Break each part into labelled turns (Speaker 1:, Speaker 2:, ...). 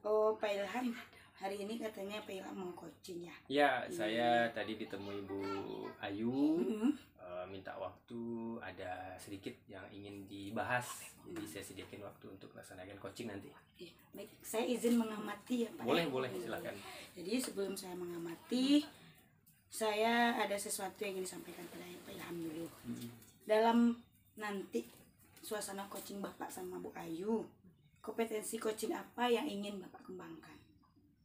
Speaker 1: Oh, Pak Ilham, hari ini katanya Pak Ilham mau coaching ya?
Speaker 2: Ya, saya tadi ditemui Bu Ayu,
Speaker 1: Mm-mm.
Speaker 2: minta waktu, ada sedikit yang ingin dibahas. Jadi saya sediakan waktu untuk melaksanakan coaching nanti.
Speaker 1: Iya, baik, saya izin mengamati ya Pak.
Speaker 2: Boleh,
Speaker 1: ya?
Speaker 2: boleh, silakan.
Speaker 1: Jadi sebelum saya mengamati, saya ada sesuatu yang ingin disampaikan pada Pak Ilham dulu. Dalam nanti suasana coaching Bapak sama Bu Ayu, kompetensi coaching apa yang ingin Bapak kembangkan?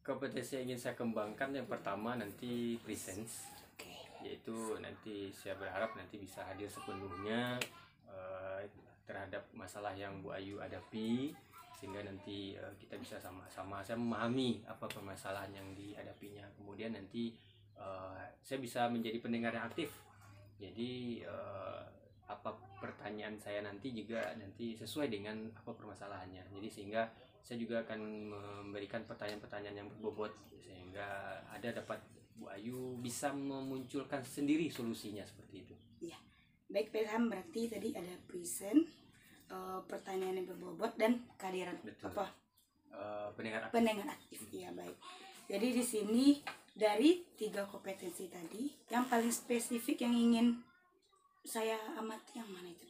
Speaker 2: Kompetensi yang ingin saya kembangkan yang pertama nanti presence,
Speaker 1: Oke.
Speaker 2: yaitu nanti saya berharap nanti bisa hadir sepenuhnya terhadap masalah yang Bu Ayu hadapi, sehingga nanti kita bisa sama-sama saya memahami apa permasalahan yang dihadapinya. Kemudian nanti saya bisa menjadi pendengar yang aktif, jadi apa pertanyaan saya nanti juga nanti sesuai dengan apa permasalahannya, jadi sehingga saya juga akan memberikan pertanyaan-pertanyaan yang berbobot sehingga ada dapat Bu Ayu bisa memunculkan sendiri solusinya seperti itu.
Speaker 1: Iya. Baik Pak Ilham, berarti tadi ada present, pertanyaan yang berbobot dan kehadiran
Speaker 2: Betul.
Speaker 1: apa?
Speaker 2: Pendengar aktif.
Speaker 1: Pendengar aktif. Iya, baik. Jadi di sini dari 3 kompetensi tadi, yang paling spesifik yang ingin saya amati yang mana itu?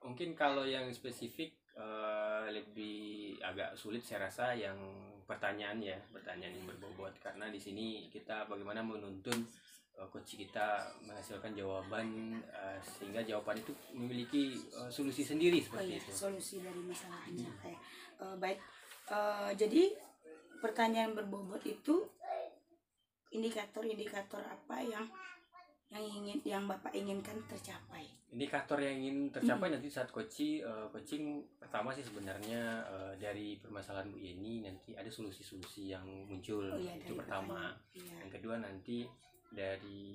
Speaker 2: Mungkin kalau yang spesifik lebih agak sulit saya rasa yang pertanyaan yang berbobot, karena di sini kita bagaimana menuntun coach kita menghasilkan jawaban sehingga jawaban itu memiliki solusi sendiri seperti itu.
Speaker 1: Solusi dari masalahnya. Baik. Jadi pertanyaan berbobot itu indikator-indikator apa yang Bapak inginkan tercapai?
Speaker 2: Indikator yang ingin tercapai nanti saat coaching pertama sih sebenarnya dari permasalahan Bu Yeni nanti ada solusi-solusi yang muncul. Itu pertama. Yang kedua nanti dari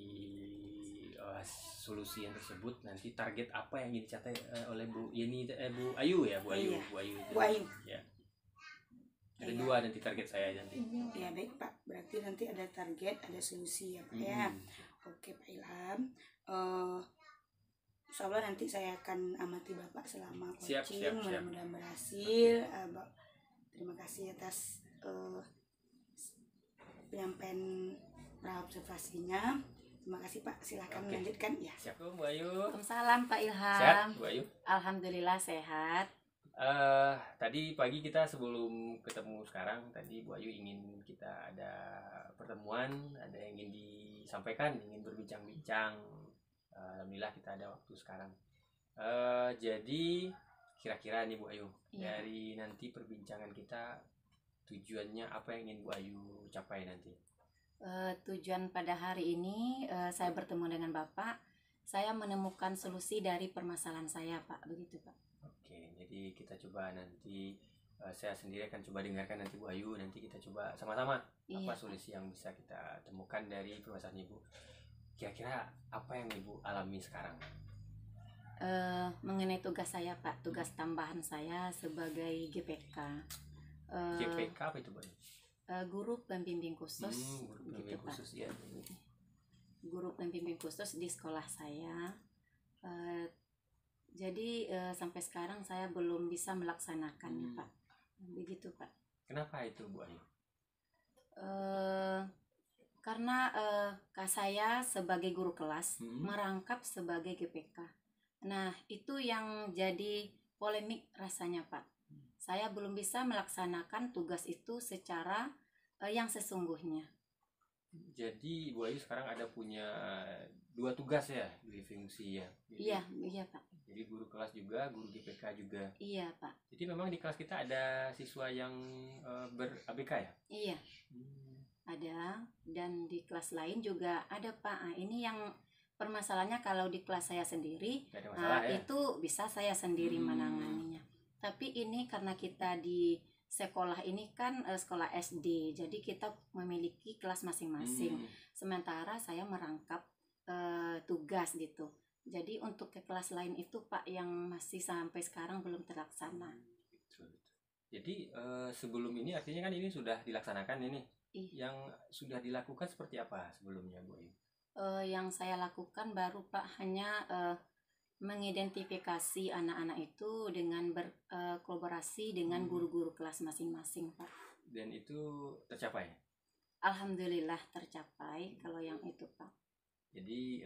Speaker 2: solusi yang tersebut nanti target apa yang ingin dicapai oleh Bu Yeni, Bu Ayu ya, Bu Ayu. Ya. Ada 2 nanti target saya nanti.
Speaker 1: Ya, baik Pak, berarti nanti ada target, ada solusi ya Pak ya. Oke Pak Ilham, insya Allah nanti saya akan amati Bapak selama coaching. Mudah-mudahan berhasil. Terima kasih atas penyampaian observasinya. Terima kasih Pak, silakan melanjutkan ya.
Speaker 2: Siap Bu Ayu.
Speaker 3: Waalaikumsalam Pak Ilham.
Speaker 2: Sehat Bu Ayu?
Speaker 3: Alhamdulillah sehat.
Speaker 2: Tadi pagi kita sebelum ketemu sekarang, tadi Bu Ayu ingin kita ada pertemuan, ada yang ingin disampaikan, ingin berbincang-bincang. Alhamdulillah kita ada waktu sekarang. Jadi kira-kira nih Bu Ayu, dari nanti perbincangan kita tujuannya apa yang ingin Bu Ayu capai nanti?
Speaker 3: Tujuan pada hari ini saya bertemu dengan Bapak, saya menemukan solusi dari permasalahan saya Pak, begitu Pak.
Speaker 2: Oke, jadi kita coba nanti saya sendiri akan coba dengarkan nanti Bu Ayu, nanti kita coba sama-sama apa solusi yang bisa kita temukan dari permasalahan Ibu. Kira-kira apa yang Ibu alami sekarang?
Speaker 3: Mengenai tugas saya Pak, tugas tambahan saya sebagai GPK.
Speaker 2: GPK apa itu Bu Ayu?
Speaker 3: Guru pembimbing khusus.
Speaker 2: Guru pembimbing khusus ya.
Speaker 3: Guru pembimbing khusus di sekolah saya. Jadi sampai sekarang saya belum bisa melaksanakannya Pak. Begitu Pak.
Speaker 2: Kenapa itu Bu Ayu?
Speaker 3: Karena saya sebagai guru kelas merangkap sebagai GPK. Nah itu yang jadi polemik rasanya Pak. Saya belum bisa melaksanakan tugas itu secara yang sesungguhnya. Jadi
Speaker 2: Bu Ayu sekarang ada punya 2 tugas ya, 2 fungsi ya.
Speaker 3: Jadi, iya Pak.
Speaker 2: Jadi guru kelas juga, guru GPK juga.
Speaker 3: Iya Pak.
Speaker 2: Jadi memang di kelas kita ada siswa yang ber-ABK ya?
Speaker 3: Iya. Ada, dan di kelas lain juga ada Pak. Ini yang permasalahannya kalau di kelas saya sendiri, itu bisa saya sendiri menanganinya. Tapi ini karena kita di sekolah ini kan sekolah SD, jadi kita memiliki kelas masing-masing. Sementara saya merangkap tugas gitu. Jadi untuk ke kelas lain itu Pak yang masih sampai sekarang belum terlaksana.
Speaker 2: Jadi sebelum ini artinya kan ini sudah dilaksanakan ini. Yang sudah dilakukan seperti apa sebelumnya Bu Ayu?
Speaker 3: Yang saya lakukan baru Pak hanya mengidentifikasi anak-anak itu dengan berkolaborasi dengan guru-guru kelas masing-masing, Pak.
Speaker 2: Dan itu tercapai.
Speaker 3: Alhamdulillah tercapai kalau yang itu, Pak.
Speaker 2: Jadi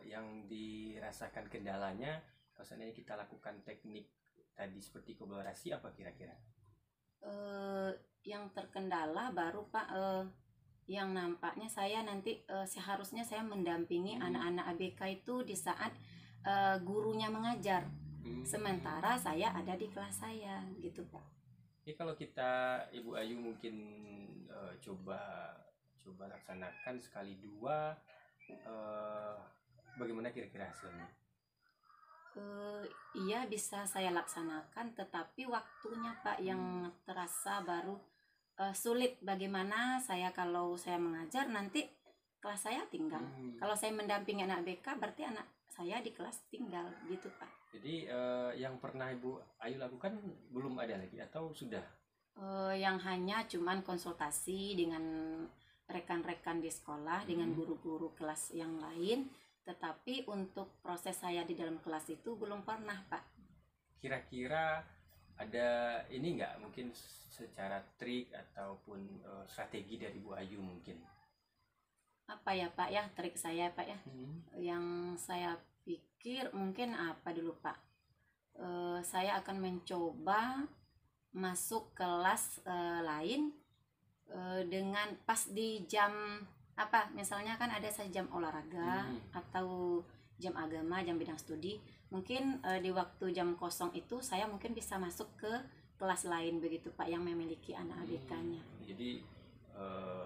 Speaker 2: yang dirasakan kendalanya kalau seandainya kita lakukan teknik tadi seperti kolaborasi, apa kira-kira?
Speaker 3: Yang terkendala baru, Pak, yang nampaknya saya nanti seharusnya saya mendampingi anak-anak ABK itu di saat gurunya mengajar, sementara saya ada di kelas saya, gitu, Pak.
Speaker 2: Ini kalau kita Ibu Ayu mungkin coba laksanakan sekali dua, bagaimana kira-kira hasilnya?
Speaker 3: Iya, bisa saya laksanakan, tetapi waktunya, Pak, yang terasa baru sulit. Bagaimana saya kalau saya mengajar nanti kelas saya tinggal. Kalau saya mendampingi anak BK berarti anak saya di kelas tinggal, gitu, Pak.
Speaker 2: Jadi yang pernah Ibu Ayu lakukan belum ada lagi atau sudah?
Speaker 3: Yang hanya cuman konsultasi dengan rekan-rekan di sekolah, dengan guru-guru kelas yang lain, tetapi untuk proses saya di dalam kelas itu belum pernah, Pak.
Speaker 2: Kira-kira ada ini nggak, mungkin secara trik ataupun strategi dari Bu Ayu mungkin?
Speaker 3: Apa ya, Pak, ya trik saya, Pak, ya? Yang saya pikir mungkin apa dulu, Pak? Saya akan mencoba masuk kelas lain dengan pas di jam apa, misalnya kan ada saya jam olahraga atau jam agama, jam bidang studi, mungkin di waktu jam kosong itu saya mungkin bisa masuk ke kelas lain, begitu, Pak, yang memiliki anak ABK-nya.
Speaker 2: Jadi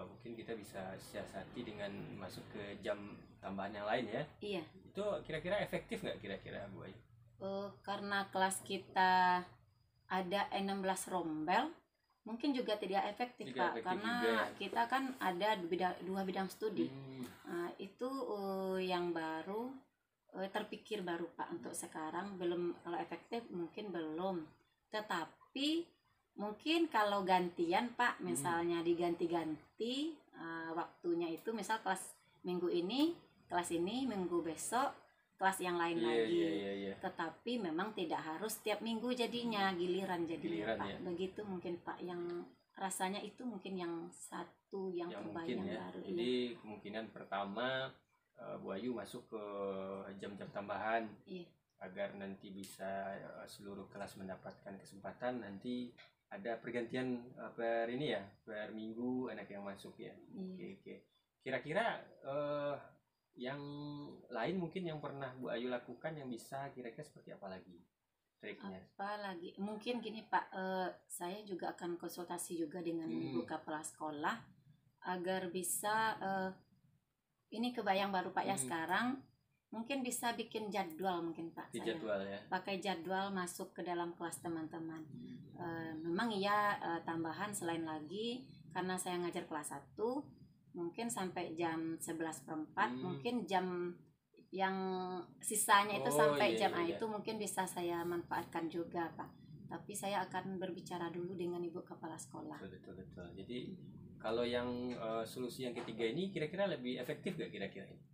Speaker 2: mungkin kita bisa siasati dengan masuk ke jam tambahan yang lain ya.
Speaker 3: Iya.
Speaker 2: Itu kira-kira efektif nggak kira-kira Bu Ayu?
Speaker 3: Karena kelas kita ada 16 rombel, mungkin juga tidak efektif, Pak, karena
Speaker 2: juga, ya?
Speaker 3: kita kan ada dua bidang studi. Itu yang baru terpikir baru, Pak, untuk sekarang. Belum, kalau efektif mungkin belum, tetapi mungkin kalau gantian, Pak, misalnya diganti-ganti waktunya itu, misal kelas minggu ini kelas ini, minggu besok kelas yang lain lagi. Tetapi memang tidak harus setiap minggu jadinya, giliran jadinya, Pak. Ya? Begitu mungkin, Pak, yang rasanya itu mungkin yang satu yang terbayang
Speaker 2: ya.
Speaker 3: baru.
Speaker 2: Jadi kemungkinan pertama Bu Ayu masuk ke jam-jam tambahan, agar nanti bisa seluruh kelas mendapatkan kesempatan. Nanti ada pergantian per ini ya, per minggu anak yang masuk ya. Oke. Kira-kira yang lain mungkin yang pernah Bu Ayu lakukan yang bisa kira-kira seperti apa lagi triknya?
Speaker 3: Apa lagi? Mungkin gini, Pak, saya juga akan konsultasi juga dengan ibu kepala sekolah agar bisa ini kebayang baru, Pak, ya sekarang mungkin bisa bikin jadwal mungkin, Pak.
Speaker 2: Jadwal ya.
Speaker 3: Pakai jadwal masuk ke dalam kelas teman-teman. Memang iya tambahan selain lagi karena saya ngajar kelas 1 mungkin sampai jam 11:04, mungkin jam yang sisanya itu sampai jam itu mungkin bisa saya manfaatkan juga, Pak. Tapi saya akan berbicara dulu dengan ibu kepala sekolah.
Speaker 2: Betul. Jadi kalau yang solusi yang ketiga ini kira-kira lebih efektif gak kira-kira ini?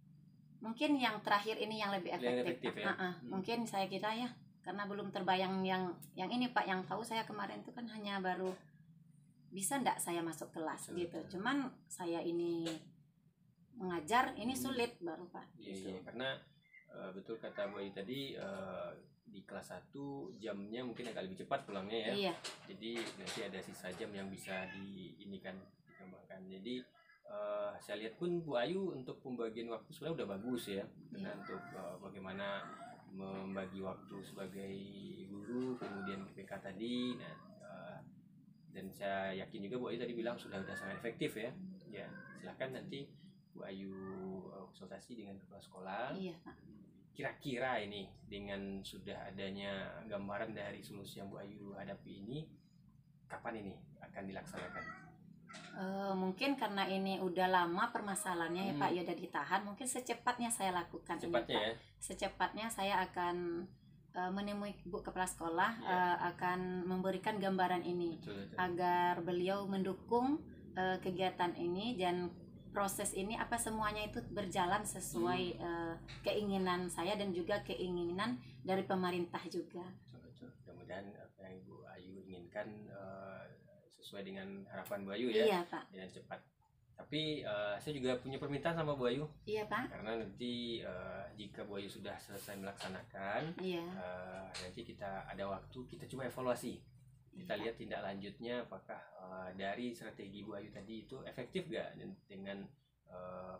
Speaker 3: Mungkin yang terakhir ini yang lebih efektif,
Speaker 2: ya?
Speaker 3: Mungkin saya kira ya, karena belum terbayang yang ini, Pak. Yang tahu saya kemarin itu kan hanya baru bisa ndak saya masuk kelas gitu. Cuman saya ini mengajar ini sulit baru, Pak.
Speaker 2: Iya, karena betul kata Bu Ayu tadi, di kelas 1 jamnya mungkin agak lebih cepat pulangnya ya.
Speaker 3: Iya.
Speaker 2: Jadi nanti ada sisa jam yang bisa dikembangkan. Jadi saya lihat pun Bu Ayu untuk pembagian waktu sebenarnya udah bagus ya. Karena untuk bagaimana membagi waktu sebagai guru, kemudian PK tadi. Dan saya yakin juga Bu Ayu tadi bilang sudah sangat efektif ya. Ya, silakan nanti Bu Ayu konsultasi dengan kepala sekolah.
Speaker 3: Iya, Pak.
Speaker 2: Kira-kira ini dengan sudah adanya gambaran dari solusi yang Bu Ayu hadapi ini, kapan ini akan dilaksanakan?
Speaker 3: Mungkin karena ini udah lama permasalahannya ya, Pak, ya udah ditahan, mungkin secepatnya saya lakukan ini, Pak.
Speaker 2: Ya?
Speaker 3: Secepatnya saya akan menemui Bu kepala sekolah, akan memberikan gambaran ini.
Speaker 2: Betul.
Speaker 3: Agar beliau mendukung kegiatan ini dan proses ini apa semuanya itu berjalan sesuai keinginan saya dan juga keinginan dari pemerintah juga.
Speaker 2: Betul. Mudah-mudahan apa yang Bu Ayu inginkan sesuai dengan harapan Bu Ayu ya.
Speaker 3: Iya Pak.
Speaker 2: Dengan cepat. Tapi saya juga punya permintaan sama Bu Ayu.
Speaker 3: Iya Pak.
Speaker 2: Karena nanti jika Bu Ayu sudah selesai melaksanakan,
Speaker 3: Iya.
Speaker 2: Nanti kita ada waktu kita coba evaluasi. Kita lihat tindak lanjutnya apakah dari strategi Bu Ayu tadi itu efektif gak dengan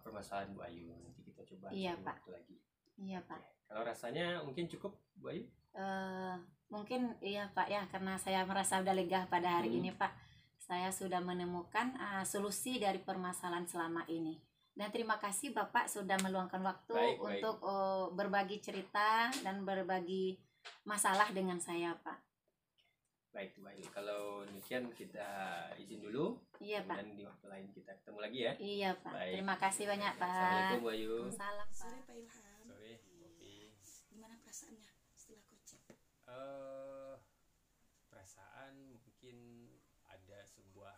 Speaker 2: permasalahan Bu Ayu. Nanti kita coba
Speaker 3: Iya,
Speaker 2: cari
Speaker 3: Pak.
Speaker 2: waktu lagi.
Speaker 3: Iya Pak.
Speaker 2: Kalau rasanya mungkin cukup Bu Ayu?
Speaker 3: Mungkin iya Pak ya, karena saya merasa udah lega pada hari ini Pak. Saya sudah menemukan solusi dari permasalahan selama ini. Dan terima kasih Bapak sudah meluangkan waktu untuk berbagi cerita dan berbagi masalah dengan saya Pak.
Speaker 2: Baik Bu Ayu, kalau demikian kita izin dulu.
Speaker 3: Iya Pak.
Speaker 2: Dan di waktu lain kita ketemu lagi ya.
Speaker 3: Iya Pak.
Speaker 2: Baik.
Speaker 3: Terima kasih banyak Pak.
Speaker 2: Assalamualaikum Bu Ayu.
Speaker 3: Salam Pak.
Speaker 1: Sore Pak Ilham.
Speaker 2: Sore Popi.
Speaker 1: Gimana perasaannya setelah coaching?
Speaker 2: Perasaan mungkin ada sebuah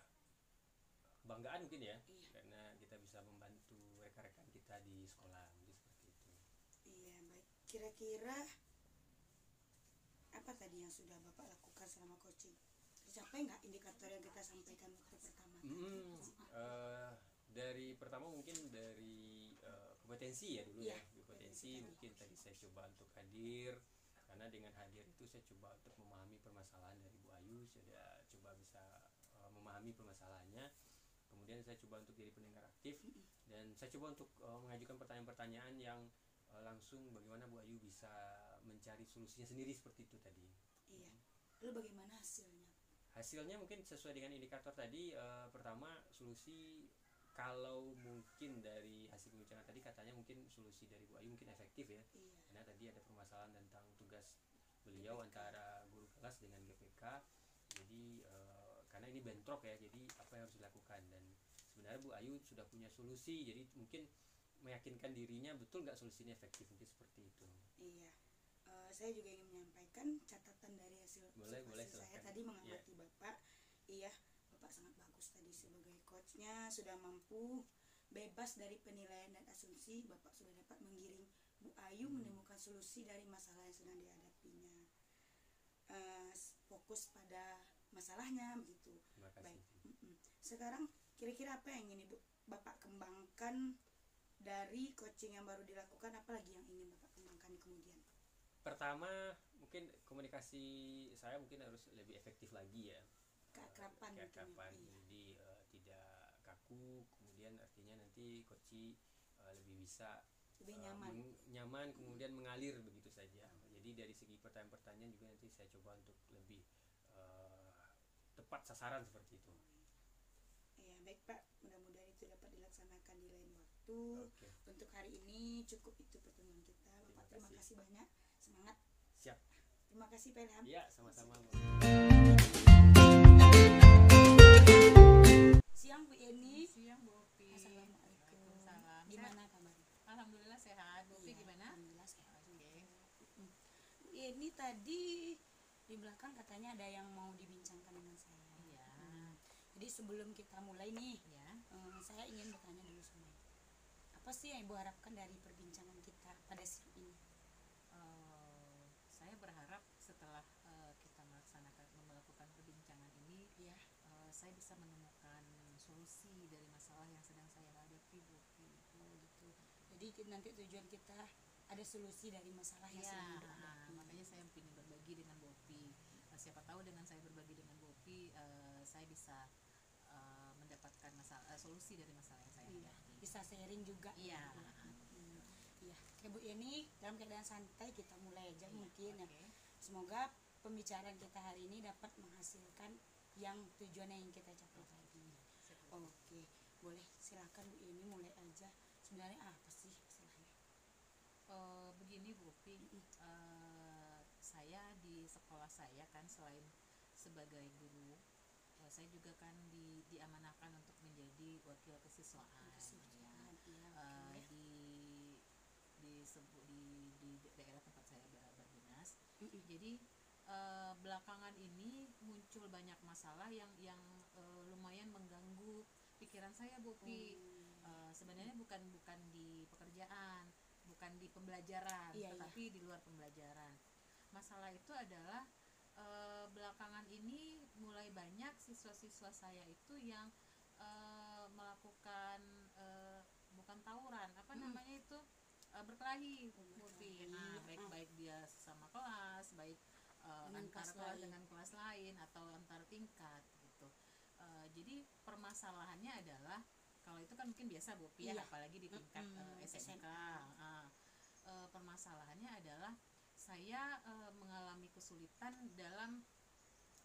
Speaker 2: kebanggaan mungkin ya,
Speaker 1: Iya.
Speaker 2: karena kita bisa membantu rekan-rekan kita di sekolah mungkin seperti itu.
Speaker 1: Iya baik. Kira-kira apa tadi yang sudah Bapak lakukan selama coaching? Tercapai nggak indikator yang kita sampaikan waktu pertama?
Speaker 2: Dari pertama mungkin dari kompetensi ya dulu
Speaker 1: Iya,
Speaker 2: ya, kompetensi mungkin tadi saya coba untuk hadir, karena dengan hadir itu saya coba untuk memahami permasalahan dari Bu Ayu, saya coba bisa memahami permasalahannya, kemudian saya coba untuk jadi pendengar aktif, dan saya coba untuk mengajukan pertanyaan-pertanyaan yang langsung bagaimana Bu Ayu bisa mencari solusinya sendiri seperti itu tadi.
Speaker 1: Iya. Lalu bagaimana hasilnya?
Speaker 2: Hasilnya mungkin sesuai dengan indikator tadi. Pertama solusi, kalau mungkin dari hasil pembicaraan tadi katanya mungkin solusi dari Bu Ayu mungkin efektif ya.
Speaker 1: Iya.
Speaker 2: Karena tadi ada permasalahan tentang tugas beliau antara guru kelas dengan GPK. Jadi karena ini bentrok ya, jadi apa yang harus dilakukan, dan sebenarnya Bu Ayu sudah punya solusi, jadi mungkin meyakinkan dirinya betul nggak solusinya efektif, mungkin seperti itu.
Speaker 1: Iya. Saya juga ingin menyampaikan catatan dari hasil
Speaker 2: Boleh,
Speaker 1: saya
Speaker 2: silakan.
Speaker 1: tadi mengamati Bapak. Iya, Bapak sangat bagus tadi sebagai coachnya, sudah mampu bebas dari penilaian dan asumsi. Bapak sudah dapat menggiring Bu Ayu menemukan solusi dari masalah yang sedang dihadapinya. Fokus pada masalahnya begitu.
Speaker 2: Terima kasih.
Speaker 1: Baik. Sekarang kira-kira apa yang ingin Bapak kembangkan dari coaching yang baru dilakukan, apalagi yang ingin Bapak kembangkan di kemudian?
Speaker 2: Pertama mungkin komunikasi saya mungkin harus lebih efektif lagi ya.
Speaker 1: Keakraban mungkin ya,
Speaker 2: Keakraban,
Speaker 1: Pak, iya.
Speaker 2: jadi tidak kaku, kemudian artinya nanti coachi lebih bisa
Speaker 1: Lebih nyaman.
Speaker 2: nyaman, kemudian mengalir begitu saja. Jadi dari segi pertanyaan-pertanyaan juga nanti saya coba untuk lebih tepat sasaran seperti itu.
Speaker 1: Ya, baik Pak, mudah-mudahan itu dapat dilaksanakan di lain waktu.
Speaker 2: Oke.
Speaker 1: Untuk hari ini cukup itu pertemuan kita. Bapak, terima
Speaker 2: kasih.
Speaker 1: kasih banyak. Semangat.
Speaker 2: Siap.
Speaker 1: Terima kasih Pak Ilham.
Speaker 2: Iya, sama-sama.
Speaker 1: Siang Bu Eni.
Speaker 4: Siang Bu Opi.
Speaker 1: Assalamualaikum.
Speaker 4: Waalaikumsalam.
Speaker 1: Gimana kabarnya?
Speaker 4: Alhamdulillah sehat. Bu Opi
Speaker 1: Iya,
Speaker 4: gimana?
Speaker 1: Alhamdulillah sehat juga.
Speaker 4: Oke.
Speaker 1: Bu Eni tadi di belakang katanya ada yang mau dibincangkan dengan saya.
Speaker 4: Iya.
Speaker 1: Jadi sebelum kita mulai nih,
Speaker 4: Ya.
Speaker 1: saya ingin bertanya dulu sama Ibu. Apa sih yang Ibu harapkan dari perbincangan kita pada siang ini?
Speaker 4: Saya berharap setelah kita melakukan perbincangan ini,
Speaker 1: Ya,
Speaker 4: saya bisa menemukan solusi dari masalah yang sedang saya hadapi, Bu Opi.
Speaker 1: gitu. Jadi nanti tujuan kita ada solusi dari masalah yang
Speaker 4: Ya,
Speaker 1: sedang Ibu hadapi.
Speaker 4: makanya saya ingin berbagi dengan Bu Opi. Siapa tahu dengan saya berbagi dengan Bu Opi, saya bisa mendapatkan solusi dari masalah yang saya
Speaker 1: Iya,
Speaker 4: hadapi.
Speaker 1: bisa sharing juga.
Speaker 4: Iya.
Speaker 1: Iya. Oke Bu Eni, dalam keadaan santai kita mulai aja mungkin ya.
Speaker 4: Oke.
Speaker 1: Semoga pembicaraan kita hari ini dapat menghasilkan yang tujuan yang ingin kita capai tadi. Oke, boleh silakan Bu Eni mulai aja. Sebenarnya apa sih masalahnya?
Speaker 4: Begini Bu Opi, saya di sekolah saya kan selain sebagai guru, saya juga kan diamanahkan untuk menjadi wakil kesiswaan.
Speaker 1: Kesiswaan, iya,
Speaker 4: Eh,
Speaker 1: oke.
Speaker 4: di daerah tempat saya berdinas. Jadi belakangan ini muncul banyak masalah yang lumayan mengganggu pikiran saya Bu Opi. Sebenarnya bukan di pekerjaan, bukan di pembelajaran,
Speaker 1: Iya,
Speaker 4: tetapi di luar pembelajaran. Masalah itu adalah belakangan ini mulai banyak siswa-siswa saya itu yang melakukan bukan tawuran, apa namanya itu, berkelahi, Murti. Nah, baik dia sama kelas, baik
Speaker 1: Dengan
Speaker 4: antar
Speaker 1: kelas
Speaker 4: kelas
Speaker 1: lain.
Speaker 4: dengan kelas lain atau antar tingkat gitu. Jadi permasalahannya adalah kalau itu kan mungkin biasa Bu Pi, ya,
Speaker 1: Iya.
Speaker 4: apalagi di tingkat SMK. Permasalahannya adalah saya mengalami kesulitan dalam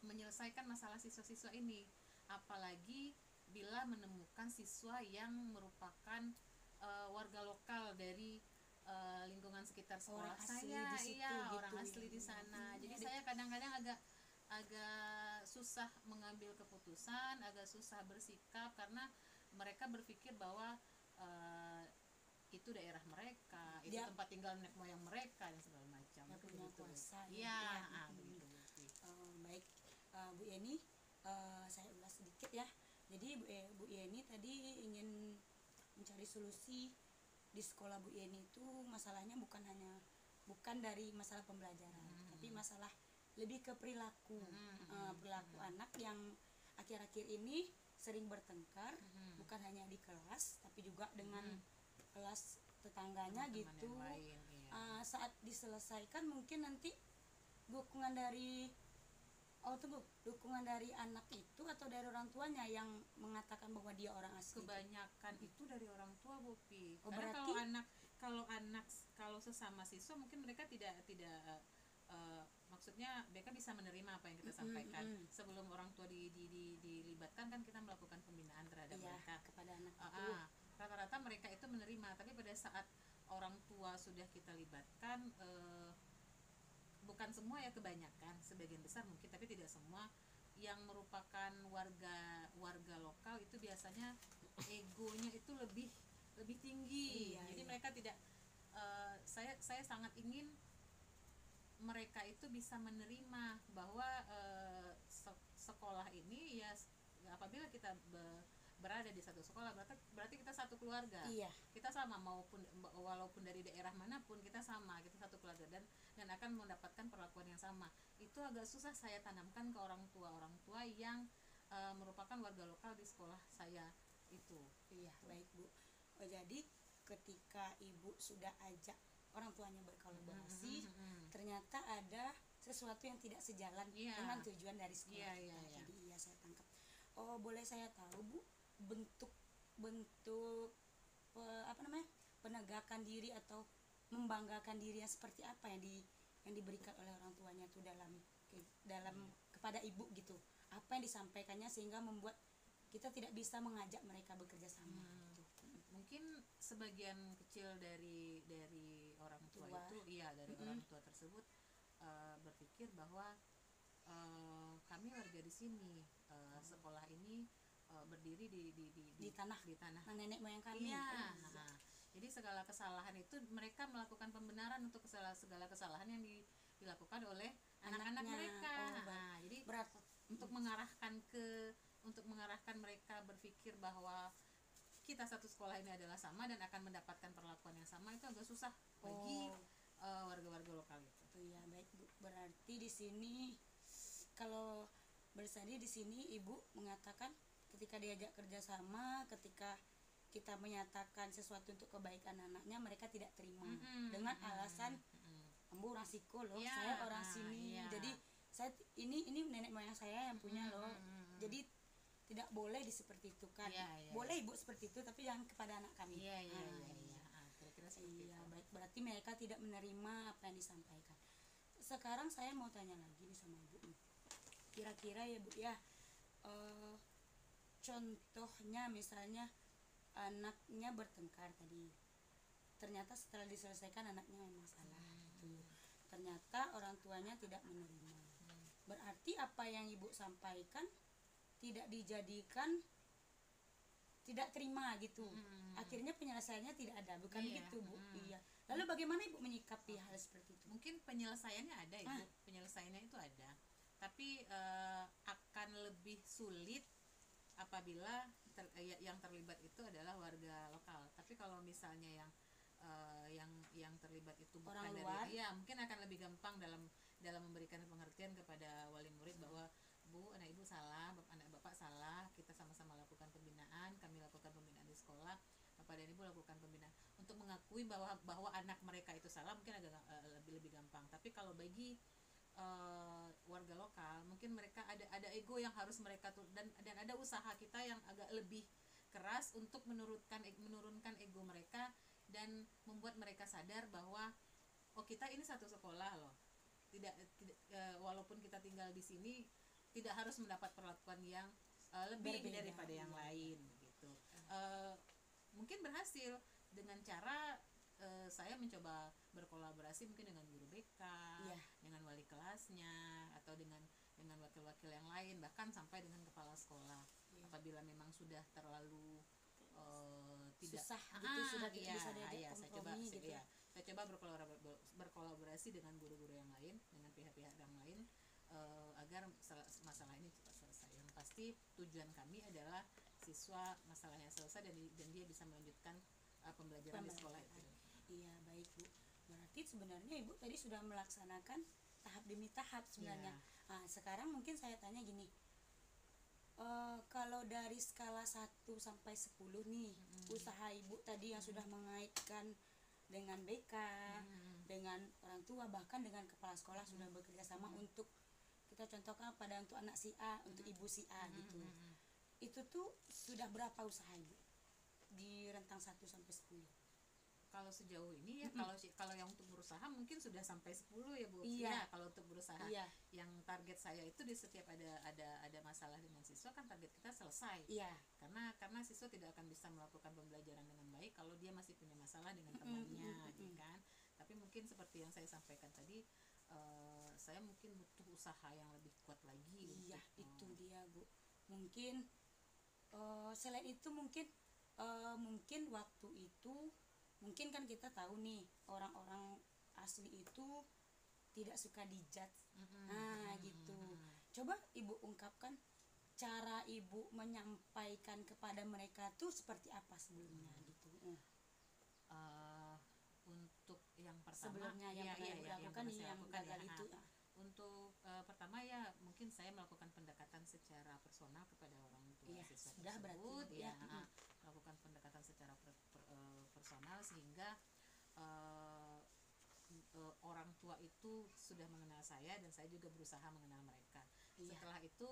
Speaker 4: menyelesaikan masalah siswa-siswa ini, apalagi bila menemukan siswa yang merupakan warga lokal dari lingkungan sekitar sekolah
Speaker 1: Orang asli
Speaker 4: saya,
Speaker 1: di situ,
Speaker 4: iya,
Speaker 1: gitu
Speaker 4: orang
Speaker 1: ya.
Speaker 4: asli di sana. Jadi saya kadang-kadang agak susah mengambil keputusan, agak susah bersikap karena mereka berpikir bahwa itu daerah mereka, itu
Speaker 1: Dia-
Speaker 4: tempat tinggal nenek moyang mereka dan segala macam.
Speaker 1: Ya, punya
Speaker 4: Begitu, Bu.
Speaker 1: kuasa, ya.
Speaker 4: Iya,
Speaker 1: Ya,
Speaker 4: begitu, Bu Pi.
Speaker 1: Baik, Bu Yeni, saya ulas sedikit ya. Jadi Bu Yeni tadi ingin mencari solusi di sekolah Bu Yeni itu masalahnya bukan dari masalah pembelajaran, tapi masalah lebih ke perilaku, perilaku anak yang akhir-akhir ini sering bertengkar, bukan hanya di kelas tapi juga dengan kelas tetangganya
Speaker 4: Teman-teman
Speaker 1: gitu.
Speaker 4: yang lain, iya.
Speaker 1: Saat diselesaikan mungkin nanti dukungan dari dukungan dari anak itu atau dari orang tuanya yang mengatakan bahwa dia orang asli.
Speaker 4: Kebanyakan itu dari orang tua, Bu Pi.
Speaker 1: Oh,
Speaker 4: Karena
Speaker 1: berarti-
Speaker 4: kalau sesama siswa mungkin mereka tidak maksudnya mereka bisa menerima apa yang kita sampaikan. Sebelum orang tua dilibatkan kan kita melakukan pembinaan terhadap
Speaker 1: Iya,
Speaker 4: mereka.
Speaker 1: kepada anak itu.
Speaker 4: Rata-rata mereka itu menerima, tapi pada saat orang tua sudah kita libatkan, bukan semua ya, kebanyakan, sebagian besar mungkin, tapi tidak semua yang merupakan warga lokal itu biasanya egonya itu lebih tinggi.
Speaker 1: Iya,
Speaker 4: Jadi
Speaker 1: iya.
Speaker 4: mereka tidak, saya sangat ingin mereka itu bisa menerima bahwa sekolah ini ya, apabila kita berada di satu sekolah berarti kita satu keluarga.
Speaker 1: Iya.
Speaker 4: Kita sama, walaupun dari daerah manapun kita sama, kita satu keluarga dan akan mendapatkan perlakuan yang sama. Itu agak susah saya tanamkan ke orang tua yang merupakan warga lokal di sekolah saya itu.
Speaker 1: Iya, baik Bu. Jadi ketika Ibu sudah ajak orang tuanya berkolaborasi, ternyata ada sesuatu yang tidak sejalan
Speaker 4: Iya.
Speaker 1: dengan tujuan dari sekolah
Speaker 4: Iya,
Speaker 1: kita.
Speaker 4: iya, iya.
Speaker 1: Jadi iya, saya tangkap. Oh, boleh saya tahu Bu, bentuk penegakan diri atau membanggakan diri yang seperti apa yang diberikan oleh orang tuanya itu dalam kepada Ibu gitu. Apa yang disampaikannya sehingga membuat kita tidak bisa mengajak mereka bekerja sama gitu.
Speaker 4: Mungkin sebagian kecil dari orang tua
Speaker 1: Tua.
Speaker 4: itu, iya, dari orang tua tersebut berpikir bahwa kami warga di sini, sekolah ini berdiri
Speaker 1: Di tanah nenek moyang kami.
Speaker 4: Iya.
Speaker 1: Oh,
Speaker 4: Nah, jadi segala kesalahan itu mereka melakukan pembenaran untuk segala kesalahan yang dilakukan oleh anak-anak
Speaker 1: Anaknya.
Speaker 4: mereka.
Speaker 1: Oh, baik.
Speaker 4: Nah, jadi
Speaker 1: berat.
Speaker 4: untuk mengarahkan mereka berpikir bahwa kita satu sekolah ini adalah sama dan akan mendapatkan perlakuan yang sama, itu agak susah bagi warga-warga lokal itu.
Speaker 1: Iya, baik Bu. Berarti di sini kalau bersandi di sini Ibu mengatakan ketika diajak kerjasama, ketika kita menyatakan sesuatu untuk kebaikan anaknya, mereka tidak terima dengan alasan ambu orang siko loh,
Speaker 4: Iya,
Speaker 1: saya orang sini,
Speaker 4: iya.
Speaker 1: jadi saya ini nenek moyang saya yang punya loh, jadi tidak boleh seperti itu kan.
Speaker 4: Iya, iya,
Speaker 1: Boleh Ibu seperti itu, tapi jangan kepada anak kami.
Speaker 4: Iya.
Speaker 1: Iya.
Speaker 4: Kira-kira seperti
Speaker 1: Iya,
Speaker 4: itu.
Speaker 1: baik. Berarti mereka tidak menerima apa yang disampaikan. Sekarang saya mau tanya lagi nih sama Ibu. Kira-kira ya Bu ya, contohnya misalnya anaknya bertengkar tadi, ternyata setelah diselesaikan anaknya memang salah gitu. Ternyata orang tuanya tidak menerima. Berarti apa yang Ibu sampaikan tidak dijadikan, tidak terima gitu. Akhirnya penyelesaiannya tidak ada, bukan
Speaker 4: Iya.
Speaker 1: begitu Bu? Iya. Lalu bagaimana Ibu menyikapi hal seperti itu?
Speaker 4: Mungkin penyelesaiannya ada, Ibu. Penyelesaiannya itu ada. Tapi akan lebih sulit apabila yang terlibat itu adalah warga lokal. Tapi kalau misalnya yang terlibat itu bukan
Speaker 1: Orang
Speaker 4: dari,
Speaker 1: luar.
Speaker 4: ya mungkin akan lebih gampang dalam memberikan pengertian kepada wali murid bahwa Bu, anak ibu salah, anak bapak salah, kita sama-sama lakukan pembinaan, kami lakukan pembinaan di sekolah, bapak dan ibu lakukan pembinaan untuk mengakui bahwa anak mereka itu salah, mungkin agak lebih gampang. Tapi kalau bagi warga lokal, mungkin mereka ada ego yang harus mereka dan ada usaha kita yang agak lebih keras untuk menurunkan ego mereka dan membuat mereka sadar bahwa oh, kita ini satu sekolah loh, tidak walaupun kita tinggal di sini tidak harus mendapat perlakuan yang lebih
Speaker 1: Berbeda,
Speaker 4: daripada yang lain gitu. Mungkin berhasil dengan cara saya mencoba berkolaborasi mungkin dengan guru BK, dengan wali kelasnya, atau dengan wakil-wakil yang lain, bahkan sampai dengan kepala sekolah. Apabila memang sudah terlalu tidak
Speaker 1: susah gitu, sudah tidak bisa diajak
Speaker 4: saya
Speaker 1: kompromi gitu.
Speaker 4: Saya coba berkolaborasi dengan guru-guru yang lain, dengan pihak-pihak yang lain, agar masalah ini cepat selesai. Yang pasti tujuan kami adalah siswa masalahnya selesai dan dia bisa melanjutkan pembelajaran di sekolah itu.
Speaker 1: Iya, baik Bu. Berarti sebenarnya Ibu tadi sudah melaksanakan tahap demi tahap sebenarnya. Nah, sekarang mungkin saya tanya gini. Kalau dari skala 1 sampai 10 nih, usaha Ibu tadi yang sudah mengaitkan dengan BK, dengan orang tua, bahkan dengan kepala sekolah sudah bekerja sama untuk, kita contohkan pada untuk anak si A, untuk ibu si A gitu. Itu tuh sudah berapa usaha Ibu di rentang 1 sampai 10?
Speaker 4: Kalau sejauh ini ya, kalau yang untuk berusaha mungkin sudah sampai 10 ya Bu.
Speaker 1: Iya.
Speaker 4: Ya, kalau untuk berusaha, yang target saya itu di setiap ada masalah dengan siswa, kan target kita selesai.
Speaker 1: Iya.
Speaker 4: Karena siswa tidak akan bisa melakukan pembelajaran dengan baik kalau dia masih punya masalah dengan temannya, gitu kan. Tapi mungkin seperti yang saya sampaikan tadi, saya mungkin butuh usaha yang lebih kuat lagi.
Speaker 1: Iya, itu dia Bu. Mungkin selain itu mungkin waktu itu mungkin kan kita tahu nih orang-orang asli itu tidak suka dijudge. Gitu. Coba Ibu ungkapkan cara Ibu menyampaikan kepada mereka tuh seperti apa sebelumnya gitu.
Speaker 4: Untuk yang pertama,
Speaker 1: Sebelumnya yang pernah Ibu lakukan nih, yang gagal itu.
Speaker 4: Untuk pertama ya mungkin saya melakukan pendekatan secara personal kepada orang tua siswa
Speaker 1: sudah
Speaker 4: tersebut,
Speaker 1: berarti
Speaker 4: melakukan pendekatan secara personal sehingga orang tua itu sudah mengenal saya dan saya juga berusaha mengenal mereka. Setelah itu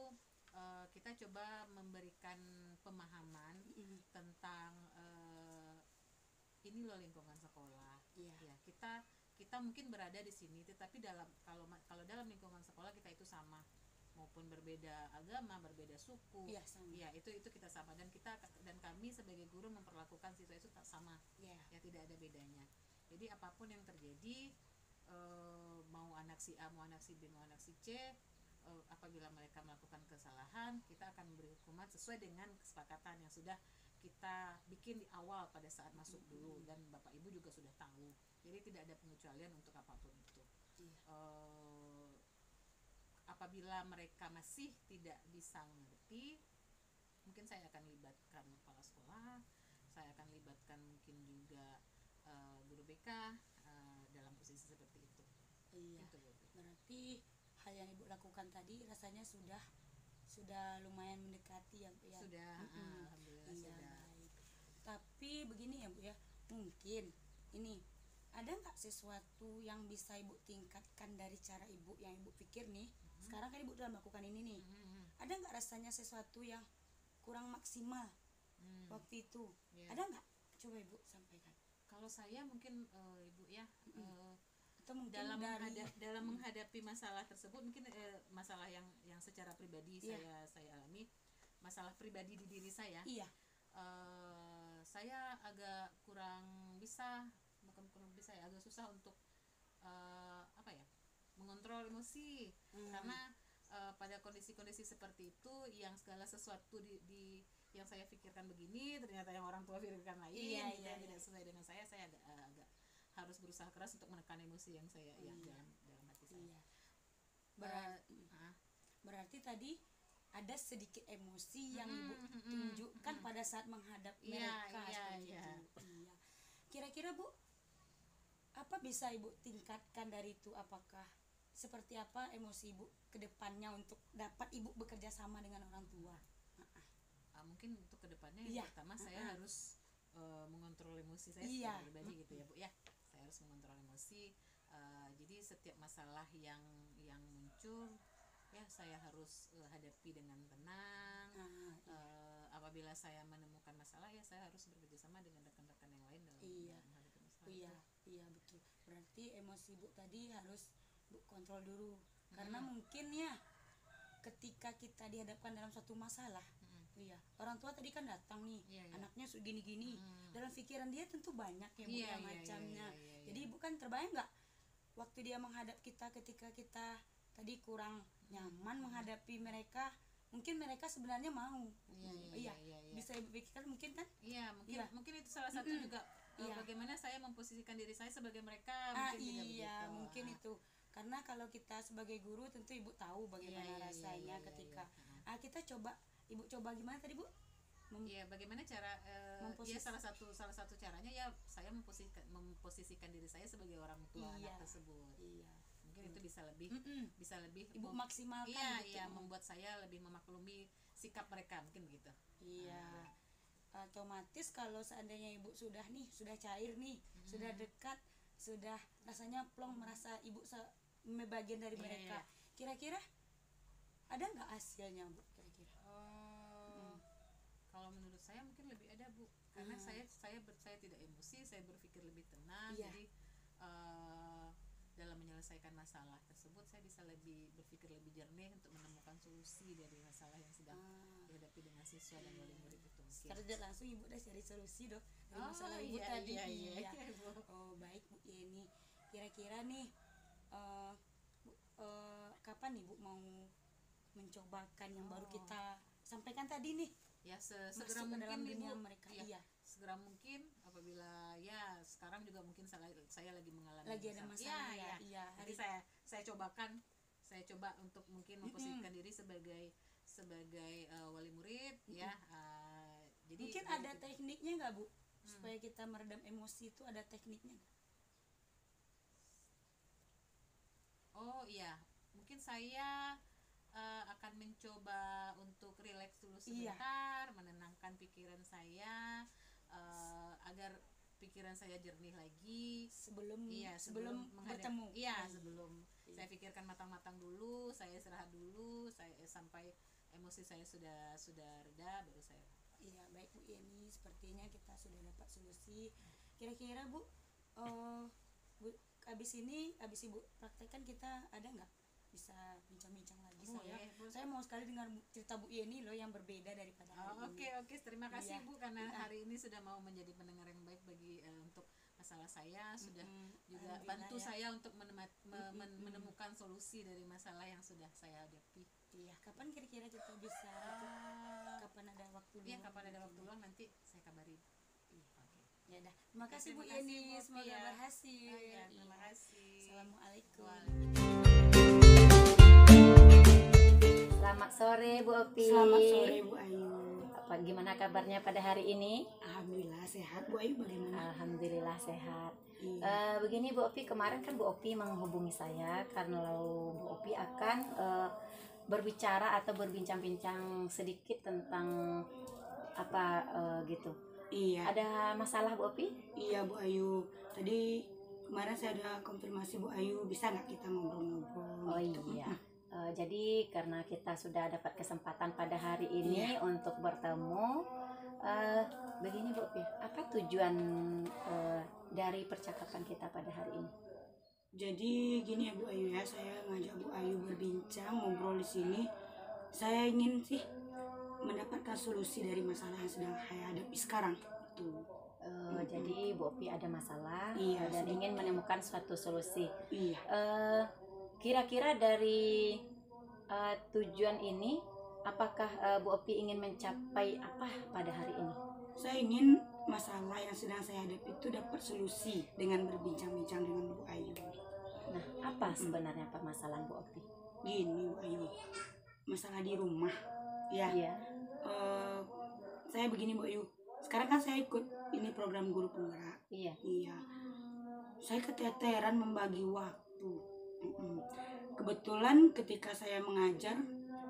Speaker 4: kita coba memberikan pemahaman tentang ini loh lingkungan sekolah. Ya, kita mungkin berada di sini, tetapi kalau dalam lingkungan sekolah kita itu sama, maupun berbeda agama, berbeda suku, ya itu kita sama, dan kami sebagai guru memperlakukan siswa itu sama, ya tidak ada bedanya. Jadi apapun yang terjadi, mau anak si A, mau anak si B, mau anak si C, apabila mereka melakukan kesalahan, kita akan memberi hukuman sesuai dengan kesepakatan yang sudah kita bikin di awal pada saat masuk dulu, dan Bapak Ibu juga sudah tahu. Jadi tidak ada pengecualian untuk apapun itu. Apabila mereka masih tidak bisa mengerti, mungkin saya akan libatkan kepala sekolah, saya akan libatkan mungkin juga guru BK dalam posisi seperti itu. Itu,
Speaker 1: berarti hal yang Ibu lakukan tadi rasanya sudah lumayan mendekati ya Bu ya.
Speaker 4: Sudah, alhamdulillah sudah.
Speaker 1: Baik. Tapi begini ya Bu ya, mungkin ini ada nggak sesuatu yang bisa Ibu tingkatkan dari cara Ibu yang Ibu pikir nih? Sekarang kan Ibu sudah melakukan ini nih. Ada nggak rasanya sesuatu yang kurang maksimal waktu itu? Ada nggak? Coba Ibu sampaikan.
Speaker 4: Kalau saya mungkin Ibu ya,
Speaker 1: atau mungkin
Speaker 4: dalam menghadapi masalah tersebut, mungkin masalah yang secara pribadi saya alami, masalah pribadi di diri saya. Saya agak kurang bisa, agak susah untuk mengontrol emosi, karena pada kondisi-kondisi seperti itu, yang segala sesuatu yang saya pikirkan begini, ternyata yang orang tua pikirkan lain, yang tidak sesuai dengan saya agak harus berusaha keras untuk menekan emosi yang saya yang dalam hati saya.
Speaker 1: Berarti tadi ada sedikit emosi yang ibu tunjukkan pada saat menghadap mereka seperti itu. Iya. Kira-kira Bu, apa bisa ibu tingkatkan dari itu? Apakah seperti apa emosi ibu ke depannya untuk dapat ibu bekerja sama dengan orang tua?
Speaker 4: Mungkin untuk kedepannya yang pertama saya harus mengontrol emosi saya secara pribadi gitu ya Bu ya. Saya harus mengontrol emosi. Jadi setiap masalah yang muncul ya saya harus hadapi dengan tenang. Apabila saya menemukan masalah ya saya harus bekerja sama dengan rekan-rekan yang lain dalam menghadapi masalah.
Speaker 1: Iya betul. Berarti emosi ibu tadi harus Bu kontrol dulu. Karena mungkin ya ketika kita dihadapkan dalam suatu masalah, orang tua tadi kan datang nih, anaknya gini-gini, dalam pikiran dia tentu banyak ya Bu macamnya. Jadi ibu kan terbayang nggak waktu dia menghadap kita ketika kita tadi kurang nyaman menghadapi mereka, mungkin mereka sebenarnya mau. Bisa ibu pikirkan mungkin kan?
Speaker 4: Mungkin itu salah satu juga bagaimana saya memposisikan diri saya sebagai mereka, mungkin juga begitu.
Speaker 1: Mungkin itu. Karena kalau kita sebagai guru tentu ibu tahu bagaimana rasanya ketika kita coba. Ibu coba gimana tadi Bu?
Speaker 4: Bagaimana cara salah satu caranya ya saya memposisikan diri saya sebagai orang tua anak tersebut. Mungkin itu bisa lebih
Speaker 1: ibu maksimalkan
Speaker 4: membuat saya lebih memaklumi sikap mereka, mungkin begitu.
Speaker 1: Otomatis kalau seandainya ibu sudah cair nih, sudah dekat, sudah rasanya plong, merasa ibu bagian dari mereka. Kira-kira ada nggak hasilnya Bu? Kira-kira?
Speaker 4: Kalau menurut saya mungkin lebih ada Bu, karena saya tidak emosi, saya berpikir lebih tenang. Jadi dalam menyelesaikan masalah tersebut saya bisa berpikir lebih jernih untuk menemukan solusi dari masalah yang sedang dihadapi dengan siswa dan wali murid itu.
Speaker 1: Secara tidak langsung ibu udah cari solusi dari masalah ibu tadi. Oh baik Bu Yeni. Kira-kira nih kapan nih Bu mau mencobakan yang baru kita sampaikan tadi nih?
Speaker 4: Segera mungkin
Speaker 1: dunia mereka.
Speaker 4: Segera mungkin apabila sekarang juga mungkin saya lagi mengalami
Speaker 1: masalah.
Speaker 4: Jadi saya coba untuk mungkin memposisikan diri sebagai wali murid jadi
Speaker 1: mungkin ada tekniknya nggak Bu supaya kita meredam emosi itu, ada tekniknya nggak?
Speaker 4: Mungkin saya akan mencoba untuk rileks dulu sebentar, menenangkan pikiran saya agar pikiran saya jernih lagi
Speaker 1: sebelum
Speaker 4: bertemu. Sebelum saya pikirkan matang-matang dulu, saya istirahat dulu, saya sampai emosi saya sudah reda, baru saya.
Speaker 1: Baik Bu Yeni, sepertinya kita sudah dapat solusi. Kira-kira Bu, habis Ibu praktekkan kita ada nggak bisa bincang-bincang lagi? Saya mau sekali dengar cerita Bu Yeni loh yang berbeda daripada hari ini.
Speaker 4: Oke, terima kasih Bu karena hari ini sudah mau menjadi pendengar yang baik bagi untuk masalah saya, sudah juga bantu saya untuk menemukan solusi dari masalah yang sudah saya hadapi.
Speaker 1: Kapan kira-kira kita bisa kapan ada waktu luang?
Speaker 4: Kapan ada waktu luang nanti saya kabari.
Speaker 1: Ya dah. Terima kasih Bu Yeni, semoga berhasil.
Speaker 4: Terima kasih.
Speaker 1: Assalamualaikum.
Speaker 3: Selamat sore Bu Opi.
Speaker 1: Selamat sore Bu Ayu.
Speaker 3: Gimana kabarnya pada hari ini?
Speaker 1: Alhamdulillah sehat. Bu Ayu bagaimana?
Speaker 3: Alhamdulillah sehat. Begini Bu Opi, kemarin kan Bu Opi menghubungi saya karena Bu Opi akan berbicara atau berbincang-bincang sedikit tentang apa gitu. Ada masalah Bu Opi?
Speaker 1: Iya Bu Ayu. Tadi kemarin saya ada konfirmasi Bu Ayu, bisa nggak kita ngobrol-ngobrol?
Speaker 3: Jadi karena kita sudah dapat kesempatan pada hari ini untuk bertemu, begini Bu Opi, apa tujuan dari percakapan kita pada hari ini?
Speaker 1: Jadi gini ya Bu Ayu ya, saya ngajak Bu Ayu berbincang, ngobrol di sini. Saya ingin sih mendapatkan solusi dari masalah yang sedang saya hadapi sekarang.
Speaker 3: Jadi Bu Opi ada masalah dan ingin menemukan suatu solusi. Kira-kira dari tujuan ini, apakah Bu Opi ingin mencapai apa pada hari ini?
Speaker 1: Saya ingin masalah yang sedang saya hadapi itu dapat solusi dengan berbincang-bincang dengan Bu Ayu.
Speaker 3: Nah, apa sebenarnya permasalahan Bu Opi?
Speaker 1: Gini Bu Ayu, masalah di rumah. ya.
Speaker 3: Iya.
Speaker 1: Saya begini Bu Ayu, sekarang kan saya ikut ini program guru penggerak.
Speaker 3: Iya.
Speaker 1: Iya, saya keteteran membagi waktu. Kebetulan ketika saya mengajar,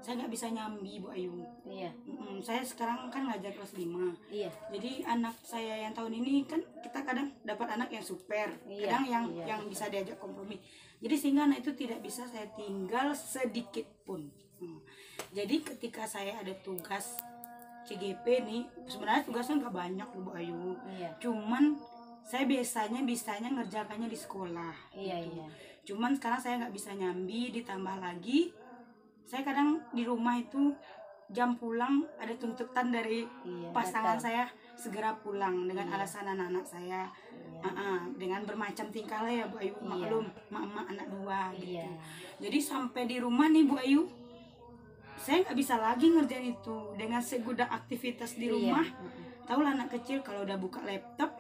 Speaker 1: saya nggak bisa nyambi Bu Ayu.
Speaker 3: Iya.
Speaker 1: Saya sekarang kan ngajar kelas 5.
Speaker 3: Iya.
Speaker 1: Jadi anak saya yang tahun ini kan kita kadang dapat anak yang super,
Speaker 3: Iya,
Speaker 1: kadang
Speaker 3: iya,
Speaker 1: yang bisa diajak kompromi. Jadi sehingga anak itu tidak bisa saya tinggal sedikit pun. Jadi ketika saya ada tugas CGP nih, sebenarnya tugasnya nggak banyak Bu Ayu.
Speaker 3: Iya.
Speaker 1: Cuman saya bisanya ngerjakannya di sekolah.
Speaker 3: Iya,
Speaker 1: gitu.
Speaker 3: iya.
Speaker 1: Cuman sekarang saya nggak bisa nyambi, ditambah lagi saya kadang di rumah itu jam pulang ada tuntutan dari
Speaker 3: Iya,
Speaker 1: pasangan
Speaker 3: betul.
Speaker 1: saya segera pulang dengan
Speaker 3: Iya.
Speaker 1: alasan anak-anak saya.
Speaker 3: Iya.
Speaker 1: Dengan bermacam tingkah lah ya Bu Ayu,
Speaker 3: Iya.
Speaker 1: maklum mak-mak anak 2 gitu.
Speaker 3: Iya.
Speaker 1: Jadi sampai di rumah nih Bu Ayu, saya nggak bisa lagi ngerjain itu dengan segudang aktivitas di rumah.
Speaker 3: Iya.
Speaker 1: Tahu lah anak kecil kalau udah buka laptop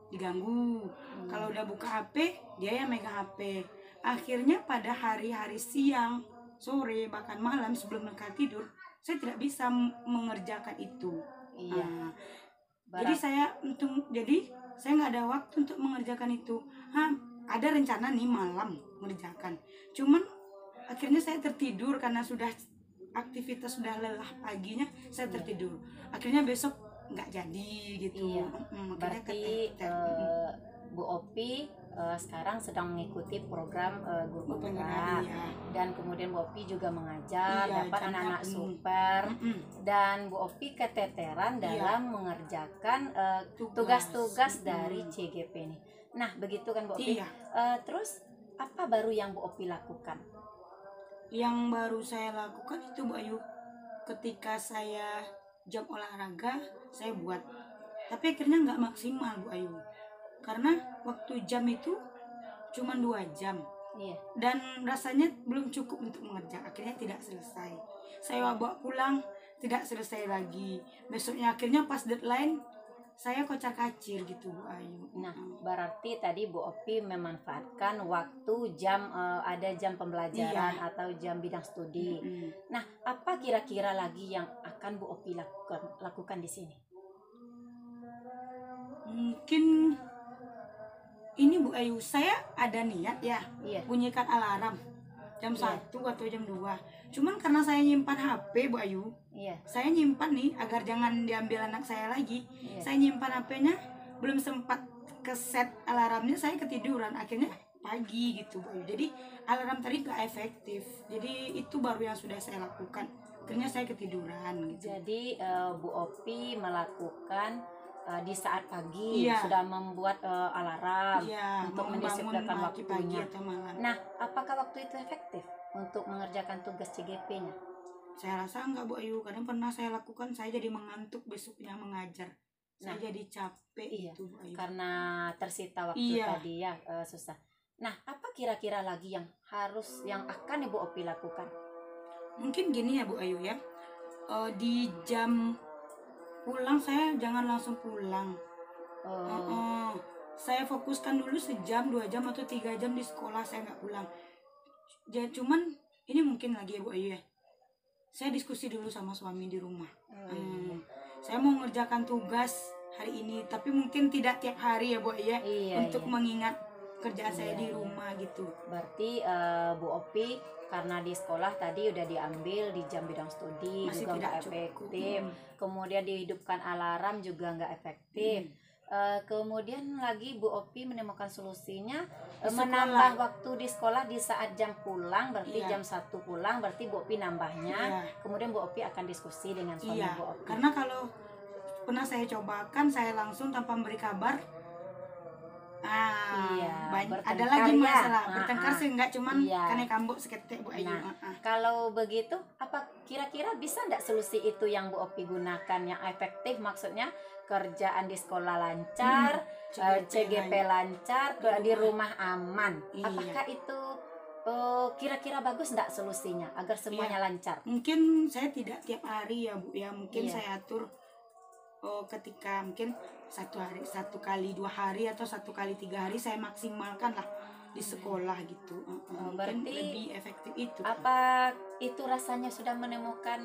Speaker 1: diganggu, kalau udah buka HP dia yang megang HP. Akhirnya pada hari-hari siang, sore, bahkan malam sebelum mereka tidur, saya tidak bisa mengerjakan itu.
Speaker 3: Iya.
Speaker 1: Jadi saya nggak ada waktu untuk mengerjakan itu. Ada rencana nih malam mengerjakan. Cuman akhirnya saya tertidur karena sudah aktivitas sudah lelah paginya, saya tertidur. Akhirnya besok nggak jadi gitu.
Speaker 3: Iya.
Speaker 1: Akhirnya
Speaker 3: Berarti
Speaker 1: keteter.
Speaker 3: Bu Opi sekarang sedang mengikuti program guru
Speaker 1: Guru
Speaker 3: penggerak,
Speaker 1: penggerak, iya.
Speaker 3: dan kemudian Bu Opi juga mengajar,
Speaker 1: Iya,
Speaker 3: dapat
Speaker 1: jam
Speaker 3: anak-anak
Speaker 1: penuh.
Speaker 3: super, dan Bu Opi keteteran
Speaker 1: Iya.
Speaker 3: dalam mengerjakan
Speaker 1: Tugas.
Speaker 3: tugas-tugas dari CGP ini. Nah, begitu kan Bu Opi.
Speaker 1: Iya.
Speaker 3: Terus apa baru yang Bu Opi lakukan?
Speaker 1: Yang baru saya lakukan itu Bu Ayu, ketika saya jam olahraga saya buat, tapi akhirnya nggak maksimal Bu Ayu, karena waktu jam itu cuma 2 jam
Speaker 3: Iya.
Speaker 1: dan rasanya belum cukup untuk mengerjakan. Akhirnya tidak selesai, saya bawa pulang tidak selesai lagi. Besoknya akhirnya pas deadline saya kocar kacir gitu Bu Ayu.
Speaker 3: Nah, berarti tadi Bu Opi memanfaatkan waktu jam ada jam pembelajaran
Speaker 1: Iya.
Speaker 3: atau jam bidang studi. Nah, apa kira-kira lagi yang akan Bu Opi lakukan di sini?
Speaker 1: Mungkin ini Bu Ayu, saya ada niat ya
Speaker 3: Iya.
Speaker 1: bunyikan alarm jam
Speaker 3: Iya.
Speaker 1: 1 atau jam 2. Cuman karena saya nyimpan HP Bu Ayu,
Speaker 3: Iya.
Speaker 1: saya nyimpan nih agar jangan diambil anak saya lagi.
Speaker 3: Iya.
Speaker 1: Saya nyimpan HP-nya, belum sempat ke set alarmnya, saya ketiduran. Akhirnya pagi gitu Bu Ayu. Jadi alarm tadi gak efektif. Jadi itu baru yang sudah saya lakukan. Akhirnya saya ketiduran gitu.
Speaker 3: Jadi Bu Opi melakukan di saat pagi
Speaker 1: Iya.
Speaker 3: sudah membuat alarm
Speaker 1: Iya,
Speaker 3: untuk
Speaker 1: mau bangun
Speaker 3: mendisiplinkan
Speaker 1: pagi
Speaker 3: waktunya.
Speaker 1: atau malam.
Speaker 3: Nah, apakah waktu itu efektif untuk mengerjakan tugas CGP-nya?
Speaker 1: Saya rasa enggak Bu Ayu, kadang pernah saya lakukan, saya jadi mengantuk besoknya mengajar. Saya
Speaker 3: Nah,
Speaker 1: jadi capek
Speaker 3: iya,
Speaker 1: itu Bu Ayu.
Speaker 3: karena tersita waktu
Speaker 1: Iya.
Speaker 3: tadi ya, susah. Nah, apa kira-kira lagi yang akan Ibu Opi lakukan?
Speaker 1: Mungkin gini ya Bu Ayu ya, di jam pulang saya jangan langsung pulang. Saya fokuskan dulu sejam, 2 jam atau 3 jam di sekolah, saya nggak pulang. Cuman ini mungkin lagi ya Bu Ayu ya, saya diskusi dulu sama suami di rumah. Saya mau mengerjakan tugas hari ini, tapi mungkin tidak tiap hari ya Bu Ayu ya,
Speaker 3: Iya,
Speaker 1: untuk
Speaker 3: iya.
Speaker 1: mengingat kerjaan saya di
Speaker 3: Iya.
Speaker 1: rumah gitu.
Speaker 3: Berarti Bu Opi karena di sekolah tadi udah diambil di jam bidang studi
Speaker 1: Masih
Speaker 3: juga
Speaker 1: tidak
Speaker 3: nggak
Speaker 1: cukup.
Speaker 3: efektif, kemudian dihidupkan alarm juga nggak efektif. Kemudian lagi Bu Opi menemukan solusinya,
Speaker 1: Di sekolah.
Speaker 3: menambah waktu di sekolah di saat jam pulang, berarti
Speaker 1: Iya.
Speaker 3: jam 1 pulang, berarti Bu Opi nambahnya.
Speaker 1: Iya.
Speaker 3: Kemudian Bu Opi akan diskusi dengan suami
Speaker 1: Iya,
Speaker 3: Bu Opi.
Speaker 1: karena kalau pernah saya cobakan, saya langsung tanpa memberi kabar.
Speaker 3: Iya,
Speaker 1: Ada
Speaker 3: bertengkar
Speaker 1: lagi
Speaker 3: ya.
Speaker 1: masalah. Bertengkar sih enggak, cuman
Speaker 3: Iya.
Speaker 1: karena kambuk seketek Bu Ayu.
Speaker 3: Nah, kalau begitu, apa kira-kira bisa nggak solusi itu yang Bu Opi gunakan yang efektif? Maksudnya kerjaan di sekolah lancar, CGP lancar, di rumah aman.
Speaker 1: Iya.
Speaker 3: Apakah itu kira-kira bagus nggak solusinya agar semuanya lancar?
Speaker 1: Mungkin saya tidak tiap hari ya Bu ya, mungkin
Speaker 3: Iya.
Speaker 1: saya atur ketika mungkin 1 kali 2 hari atau 1 kali 3 hari saya maksimalkan lah di sekolah gitu. Mungkin
Speaker 3: berarti
Speaker 1: lebih efektif itu.
Speaker 3: Apa itu rasanya sudah menemukan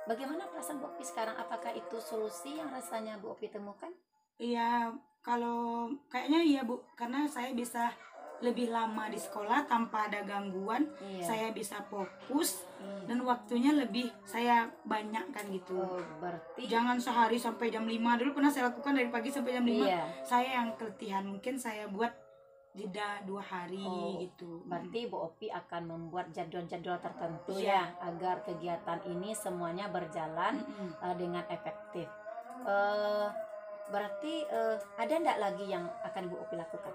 Speaker 3: Bagaimana perasaan Bu Opi sekarang? Apakah itu solusi yang rasanya Bu Opi temukan?
Speaker 1: Iya, kalau kayaknya iya Bu, karena saya bisa lebih lama di sekolah tanpa ada gangguan,
Speaker 3: Iya.
Speaker 1: saya bisa fokus dan waktunya lebih saya banyak kan gitu.
Speaker 3: Oh, berarti
Speaker 1: Jangan sehari sampai jam 5, dulu pernah saya lakukan dari pagi sampai jam 5.
Speaker 3: iya.
Speaker 1: Saya yang keletihan, mungkin saya buat jeda 2 hari
Speaker 3: Oh,
Speaker 1: gitu.
Speaker 3: Berarti Bu Opi akan membuat jadwal-jadwal tertentu
Speaker 1: Iya.
Speaker 3: ya, agar kegiatan ini semuanya berjalan
Speaker 1: Mm-mm.
Speaker 3: dengan efektif. Berarti ada enggak lagi yang akan Bu Opi lakukan?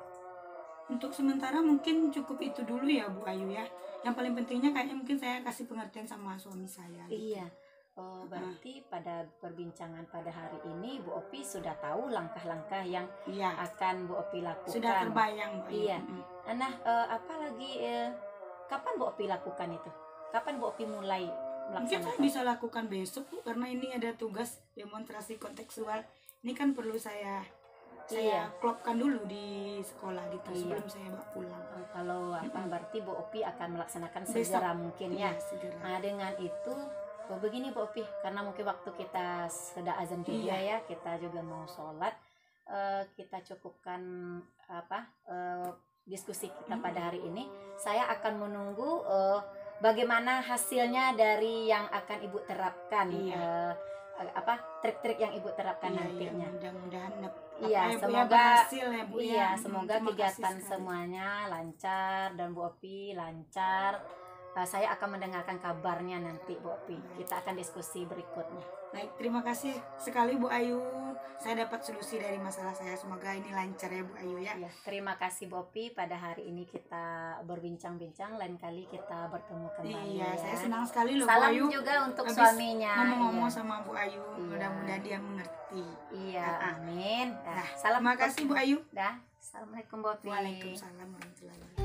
Speaker 1: Untuk sementara mungkin cukup itu dulu ya Bu Ayu ya. Yang paling pentingnya kayaknya mungkin saya kasih pengertian sama suami saya. Gitu.
Speaker 3: Iya. Berarti pada perbincangan pada hari ini Bu Opi sudah tahu langkah-langkah yang
Speaker 1: Iya.
Speaker 3: akan Bu Opi lakukan.
Speaker 1: Sudah terbayang Bu Ayu.
Speaker 3: Iya. Nah, apalagi kapan Bu Opi lakukan itu? Kapan Bu Opi mulai
Speaker 1: Mungkin saya
Speaker 3: melaksanakan?
Speaker 1: bisa lakukan besok Bu, karena ini ada tugas demonstrasi kontekstual. Ini kan perlu saya
Speaker 3: Iya.
Speaker 1: klopkan dulu di sekolah gitu
Speaker 3: Iya.
Speaker 1: sebelum saya bawa pulang.
Speaker 3: Kalau berarti Bu Opi akan melaksanakan
Speaker 1: Besok.
Speaker 3: segera mungkin ya.
Speaker 1: Iya, segera.
Speaker 3: Nah, dengan itu begini Bu Opi, karena mungkin waktu kita sudah azan juga
Speaker 1: Iya.
Speaker 3: ya, kita juga mau sholat, kita cukupkan diskusi kita pada hari ini. Saya akan menunggu bagaimana hasilnya dari yang akan Ibu terapkan,
Speaker 1: Iya.
Speaker 3: trik-trik yang Ibu terapkan
Speaker 1: Iya,
Speaker 3: nantinya.
Speaker 1: mudah-mudahan
Speaker 3: Iya,
Speaker 1: ya, Bu, ya,
Speaker 3: semoga
Speaker 1: berhasil ya Bu
Speaker 3: iya,
Speaker 1: ya.
Speaker 3: semoga
Speaker 1: Terima kasih
Speaker 3: kegiatan
Speaker 1: sekali.
Speaker 3: semuanya lancar dan Bu Opi lancar. Saya akan mendengarkan kabarnya nanti Bu Opi. Kita akan diskusi berikutnya.
Speaker 1: Baik, terima kasih sekali Bu Ayu. Saya dapat solusi dari masalah saya. Semoga ini lancar ya Bu Ayu ya.
Speaker 3: Ya, terima kasih Bu Opi. Pada hari ini kita berbincang-bincang. Lain kali kita bertemu kembali.
Speaker 1: Iya,
Speaker 3: ya.
Speaker 1: saya senang sekali loh Bu
Speaker 3: Salam
Speaker 1: Ayu.
Speaker 3: juga untuk
Speaker 1: Habis
Speaker 3: suaminya.
Speaker 1: ngomong-ngomong
Speaker 3: Iya.
Speaker 1: sama Bu Ayu,
Speaker 3: Iya.
Speaker 1: mudah-mudahan dia mengerti.
Speaker 3: Iya,
Speaker 1: Ah.
Speaker 3: amin. Dah,
Speaker 1: Nah,
Speaker 3: salam
Speaker 1: terima kasih Bu Ayu.
Speaker 3: Dah, assalamualaikum Bu Opi.
Speaker 1: Waalaikumsalam warahmatullahi wabarakatuh.